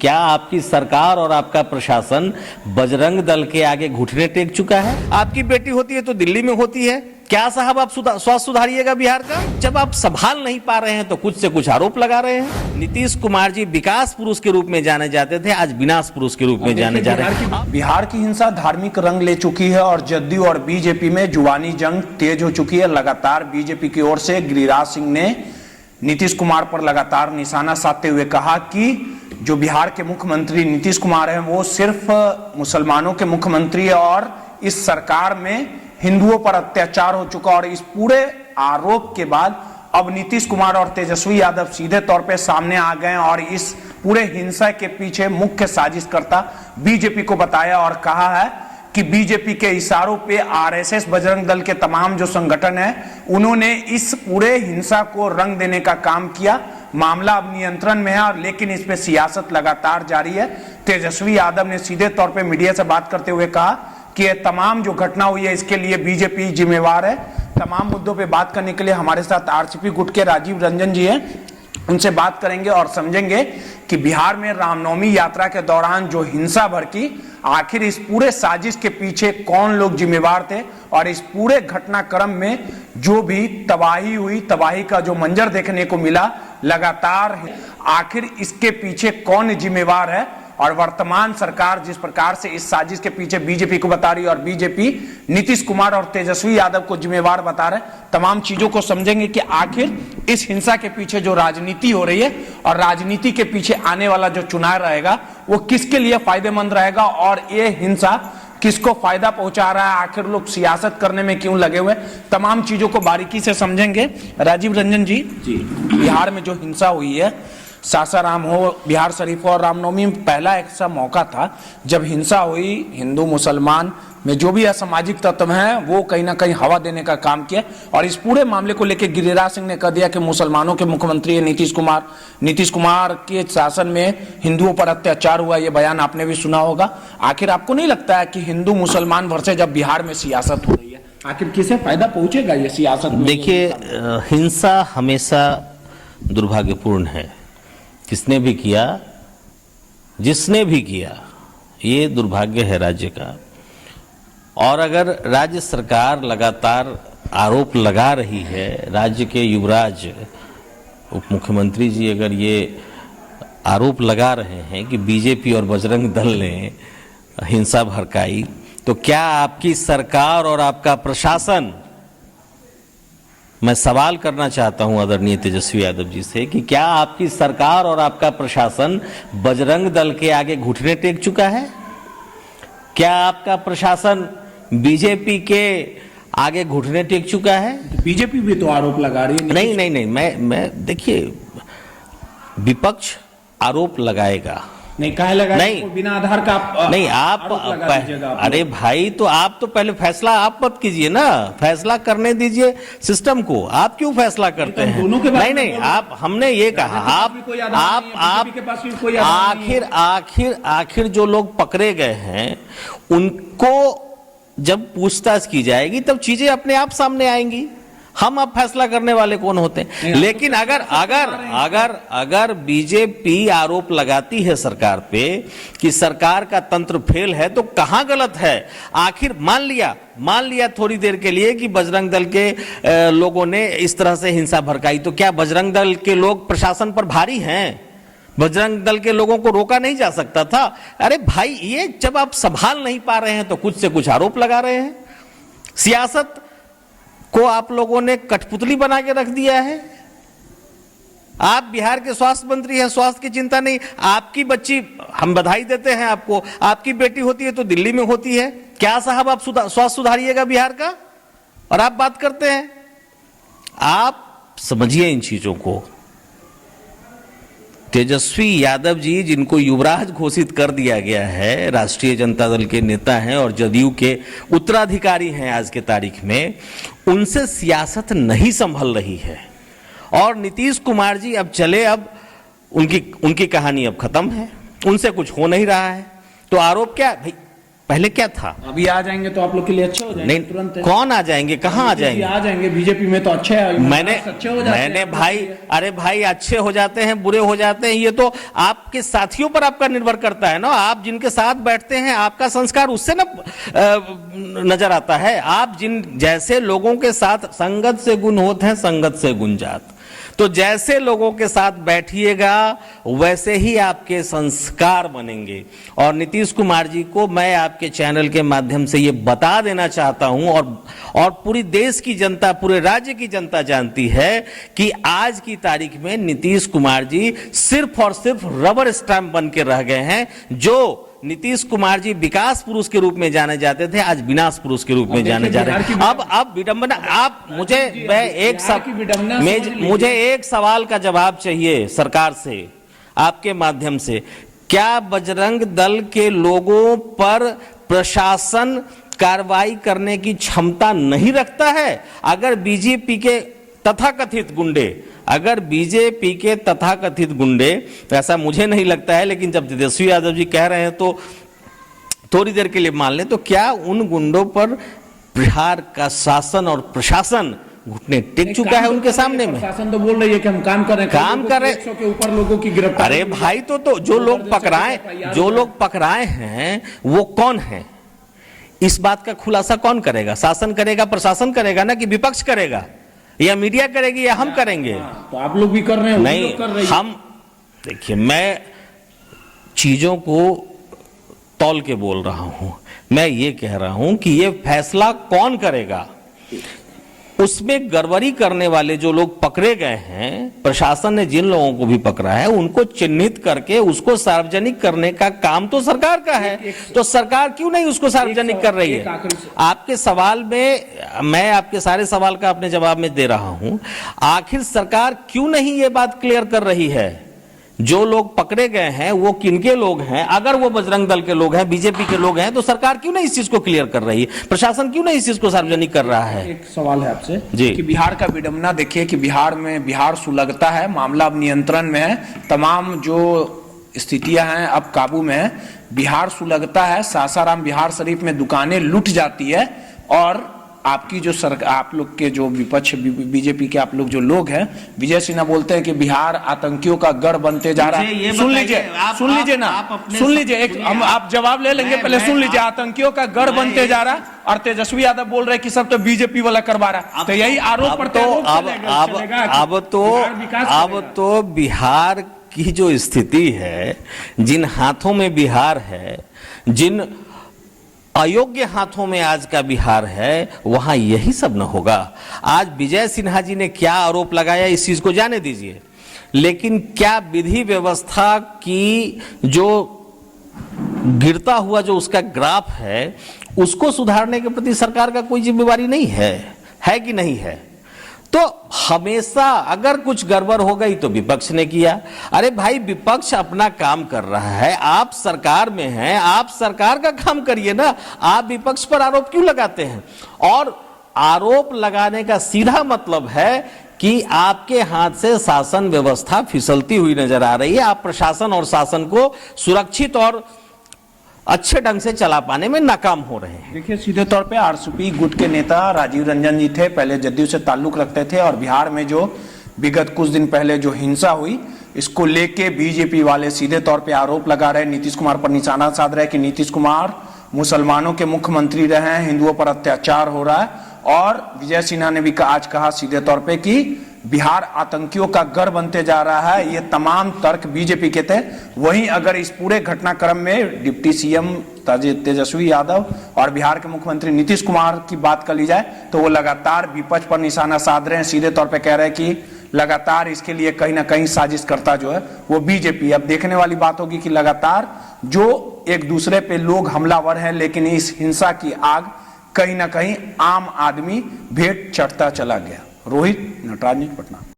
क्या आपकी सरकार और आपका प्रशासन बजरंग दल के आगे घुटने टेक चुका है? आपकी बेटी होती है तो दिल्ली में होती है। क्या साहब आप स्वास्थ्य सुधारिएगा बिहार का? जब आप संभाल नहीं पा रहे हैं तो कुछ से कुछ आरोप लगा रहे हैं। नीतीश कुमार जी विकास पुरुष के रूप में जाने जाते थे, आज विनाश पुरुष के रूप में जाने जा रहे हैं। बिहार की हिंसा धार्मिक रंग ले चुकी है और जदयू और बीजेपी में जुबानी जंग तेज हो चुकी है। लगातार बीजेपी की ओर से गिरिराज सिंह ने नीतीश कुमार पर लगातार निशाना साधते हुए कहा कि जो बिहार के मुख्यमंत्री नीतीश कुमार हैं वो सिर्फ मुसलमानों के मुख्यमंत्री है और इस सरकार में हिंदुओं पर अत्याचार हो चुका। और इस पूरे आरोप के बाद अब नीतीश कुमार और तेजस्वी यादव सीधे तौर पे सामने आ गए और इस पूरे हिंसा के पीछे मुख्य साजिशकर्ता बीजेपी को बताया और कहा है कि बीजेपी के इशारों पे आरएसएस बजरंग दल के तमाम जो संगठन है उन्होंने इस पूरे हिंसा को रंग देने का काम किया। मामला अब नियंत्रण में है और लेकिन इस पे सियासत लगातार जारी है। तेजस्वी यादव ने सीधे तौर पे मीडिया से बात करते हुए कहा कि ये तमाम जो घटना हुई है इसके लिए बीजेपी जिम्मेवार है। तमाम मुद्दों पे बात करने के लिए हमारे साथ आरसीपी गुट के राजीव रंजन जी हैं, उनसे बात करेंगे और समझेंगे कि बिहार में रामनवमी यात्रा के दौरान जो हिंसा भड़की, आखिर इस पूरे साजिश के पीछे कौन लोग जिम्मेवार थे और इस पूरे घटनाक्रम में जो भी तबाही हुई, तबाही का जो मंजर देखने को मिला लगातार, आखिर इसके पीछे कौन जिम्मेवार है और वर्तमान सरकार जिस प्रकार से इस साजिश के पीछे बीजेपी को बता रही है और बीजेपी नीतीश कुमार और तेजस्वी यादव को जिम्मेवार बता रहे, तमाम चीजों को समझेंगे कि आखिर इस हिंसा के पीछे जो राजनीति हो रही है और राजनीति के पीछे आने वाला जो चुनाव रहेगा वो किसके लिए फायदेमंद रहेगा और ये हिंसा किसको फायदा पहुंचा रहा है, आखिर लोग सियासत करने में क्यों लगे हुए, तमाम चीजों को बारीकी से समझेंगे। राजीव रंजन जी, बिहार में जो हिंसा हुई है, सासाराम हो, बिहार शरीफ हो और रामनवमी में पहला ऐसा मौका था जब हिंसा हुई, हिंदू मुसलमान में जो भी असामाजिक तत्व हैं वो कहीं ना कहीं हवा देने का काम किया और इस पूरे मामले को लेकर गिरिराज सिंह ने कह दिया कि मुसलमानों के मुख्यमंत्री है नीतीश कुमार के शासन में हिंदुओं पर अत्याचार हुआ। ये बयान आपने भी सुना होगा। आखिर आपको नहीं लगता है कि हिंदू मुसलमान वर्सेस जब बिहार में सियासत हो रही है आखिर किसे फायदा पहुंचेगा ये सियासत में? देखिए, हिंसा हमेशा दुर्भाग्यपूर्ण है। किसने भी किया, जिसने भी किया, ये दुर्भाग्य है राज्य का। और अगर राज्य सरकार लगातार आरोप लगा रही है, राज्य के युवराज उप मुख्यमंत्री जी अगर ये आरोप लगा रहे हैं कि बीजेपी और बजरंग दल ने हिंसा भड़काई, तो क्या आपकी सरकार और आपका प्रशासन, मैं सवाल करना चाहता हूं आदरणीय तेजस्वी यादव जी से कि क्या आपकी सरकार और आपका प्रशासन बजरंग दल के आगे घुटने टेक चुका है? क्या आपका प्रशासन बीजेपी के आगे घुटने टेक चुका है? बीजेपी भी तो आरोप लगा रही है। नहीं, मैं देखिए, विपक्ष आरोप लगाएगा, नहीं कहे लगा, नहीं बिना आधार का आप अरे भाई, तो आप तो पहले फैसला आप मत कीजिए ना, फैसला करने दीजिए सिस्टम को। आप क्यों फैसला करते हैं? दोनों के नहीं, आप, हमने ये कहा, आखिर जो लोग पकड़े गए हैं उनको जब पूछताछ की जाएगी तब चीजें अपने आप सामने आएंगी। हम अब फैसला करने वाले कौन होते हैं? लेकिन अगर बीजेपी आरोप लगाती है सरकार पे कि सरकार का तंत्र फेल है, तो कहां गलत है? आखिर मान लिया थोड़ी देर के लिए कि बजरंग दल के लोगों ने इस तरह से हिंसा भड़काई, तो क्या बजरंग दल के लोग प्रशासन पर भारी हैं? बजरंग दल के लोगों को रोका नहीं जा सकता था? अरे भाई, ये जब आप संभाल नहीं पा रहे हैं तो कुछ से कुछ आरोप लगा रहे हैं। सियासत को आप लोगों ने कठपुतली बना के रख दिया है। आप बिहार के स्वास्थ्य मंत्री हैं, स्वास्थ्य की चिंता नहीं। आपकी बच्ची, हम बधाई देते हैं आपको, आपकी बेटी होती है तो दिल्ली में होती है। क्या साहब आप स्वास्थ्य सुधारिएगा बिहार का और आप बात करते हैं? आप समझिए इन चीजों को। तेजस्वी यादव जी, जिनको युवराज घोषित कर दिया गया है, राष्ट्रीय जनता दल के नेता हैं और जदयू के उत्तराधिकारी हैं आज के तारीख में, उनसे सियासत नहीं संभल रही है। और नीतीश कुमार जी अब चले, अब उनकी कहानी अब खत्म है, उनसे कुछ हो नहीं रहा है। तो आरोप क्या भाई? पहले क्या था? अभी आ जाएंगे तो आप लोग के लिए अच्छे हो जाएंगे नहीं, तुरंत। कौन आ जाएंगे, कहाँ आ जाएंगे? आ जाएंगे बीजेपी में तो अच्छे है, अच्छे हो जाते मैंने हैं। भाई, अरे भाई, अच्छे हो जाते हैं बुरे हो जाते हैं ये तो आपके साथियों पर आपका निर्भर करता है ना। आप जिनके साथ बैठते हैं आपका संस्कार उससे ना नजर आता है। आप जिन जैसे लोगों के साथ, संगत से गुण होते हैं संगत से गुण जात, तो जैसे लोगों के साथ बैठिएगा वैसे ही आपके संस्कार बनेंगे। और नीतीश कुमार जी को मैं आपके चैनल के माध्यम से ये बता देना चाहता हूं, और पूरी देश की जनता, पूरे राज्य की जनता जानती है कि आज की तारीख में नीतीश कुमार जी सिर्फ और सिर्फ रबर स्टैंप बन के रह गए हैं। जो नीतीश कुमार जी विकास पुरुष के रूप में जाने जाते थे, आज विनाश पुरुष के रूप में जाने जा रहे हैं। अब विडंबना, आप मुझे मुझे एक सवाल का जवाब चाहिए सरकार से, आपके माध्यम से। क्या बजरंग दल के लोगों पर प्रशासन कार्रवाई करने की क्षमता नहीं रखता है? अगर बीजेपी के तथाकथित गुंडे, अगर बीजेपी के तथाकथित गुंडे, ऐसा मुझे नहीं लगता है, लेकिन जब तेजस्वी यादव जी कह रहे हैं तो थोड़ी देर के लिए मान लें, तो क्या उन गुंडों पर बिहार का शासन और प्रशासन घुटने टेक चुका है उनके सामने में? प्रशासन तो बोल रही है कि हम काम कर रहे हैं, काम कर रहे, 100 के ऊपर लोगों की गिरफ्तारी। अरे भाई, तो जो लोग पकड़ाए हैं वो कौन है? इस बात का खुलासा कौन करेगा? शासन करेगा, प्रशासन करेगा ना, कि विपक्ष करेगा, या मीडिया करेगी, या हम करेंगे? तो आप लोग भी कर रहे हैं, नहीं कर रहे हैं। हम देखिए, मैं चीजों को तौल के बोल रहा हूं। मैं ये कह रहा हूं कि ये फैसला कौन करेगा? उसमें गड़बड़ी करने वाले जो लोग पकड़े गए हैं, प्रशासन ने जिन लोगों को भी पकड़ा है उनको चिन्हित करके उसको सार्वजनिक करने का काम तो सरकार का है। तो सरकार क्यों नहीं उसको सार्वजनिक कर रही है? आपके सवाल में, मैं आपके सारे सवाल का अपने जवाब में दे रहा हूं, आखिर सरकार क्यों नहीं ये बात क्लियर कर रही है? जो लोग पकड़े गए हैं वो किनके लोग हैं? अगर वो बजरंग दल के लोग हैं, बीजेपी के लोग हैं, तो सरकार क्यों नहीं इस चीज को क्लियर कर रही है? प्रशासन क्यों नहीं इस चीज को सार्वजनिक कर रहा है? एक सवाल है आपसे जी, कि बिहार का विडंबना देखिए कि बिहार सुलगता है, मामला अब नियंत्रण में है, तमाम जो स्थितियां हैं अब काबू में है, बिहार सुलगता है। सासाराम बिहार शरीफ में दुकानें लूट जाती है, और आपकी जो सरकार, आप लोग के जो विपक्ष बीजेपी के आप लोग जो लोग हैं, विजय सिन्हा बोलते हैं कि बिहार आतंकियों का गढ़ बनते जा रहा है। सुन लीजिए एक हम आप जवाब ले लेंगे, पहले सुन लीजिए। आतंकियों का गढ़ बनते जा रहा है, और तेजस्वी यादव बोल रहे हैं कि सब तो बीजेपी वाला करवा रहा है। तो यही आरोप अब तो बिहार की जो स्थिति है, जिन हाथों में बिहार है, जिन अयोग्य हाथों में आज का बिहार है, वहां यही सब न होगा। आज विजय सिन्हा जी ने क्या आरोप लगाया इस चीज को जाने दीजिए, लेकिन क्या विधि व्यवस्था की जो गिरता हुआ जो उसका ग्राफ है उसको सुधारने के प्रति सरकार का कोई जिम्मेवारी नहीं है कि नहीं है? तो हमेशा अगर कुछ गड़बड़ हो गई तो विपक्ष ने किया। अरे भाई, विपक्ष अपना काम कर रहा है, आप सरकार में हैं, आप सरकार का काम करिए ना। आप विपक्ष पर आरोप क्यों लगाते हैं? और आरोप लगाने का सीधा मतलब है कि आपके हाथ से शासन व्यवस्था फिसलती हुई नजर आ रही है। आप प्रशासन और शासन को सुरक्षित और अच्छे ढंग से चला पाने में नाकाम हो रहे हैं। देखिए, सीधे तौर पे आरसीपी गुट के नेता राजीव रंजन जी थे, पहले जदयू से ताल्लुक रखते थे, और बिहार में जो विगत कुछ दिन पहले जो हिंसा हुई, इसको लेके बीजेपी वाले सीधे तौर पे आरोप लगा रहे, नीतीश कुमार पर निशाना साध रहे कि नीतीश कुमार मुसलमानों के मुख्यमंत्री रहे हैं, हिंदुओं पर अत्याचार हो रहा है। और विजय सिन्हा ने भी आज कहा सीधे तौर पे कि बिहार आतंकियों का गढ़ बनते जा रहा है। ये तमाम तर्क बीजेपी के थे। वहीं अगर इस पूरे घटनाक्रम में डिप्टी सीएम तेजस्वी यादव और बिहार के मुख्यमंत्री नीतीश कुमार की बात कर ली जाए, तो वो लगातार विपक्ष पर निशाना साध रहे हैं, सीधे तौर पे कह रहे हैं कि लगातार इसके लिए कहीं ना कहीं साजिश करता जो है वो बीजेपी। अब देखने वाली बात होगी कि लगातार जो एक दूसरे पे लोग हमलावर हैं, लेकिन इस हिंसा की आग कहीं ना कहीं आम आदमी भेंट चढ़ता चला गया। रोहित, नटराज न्यूज़, पटना।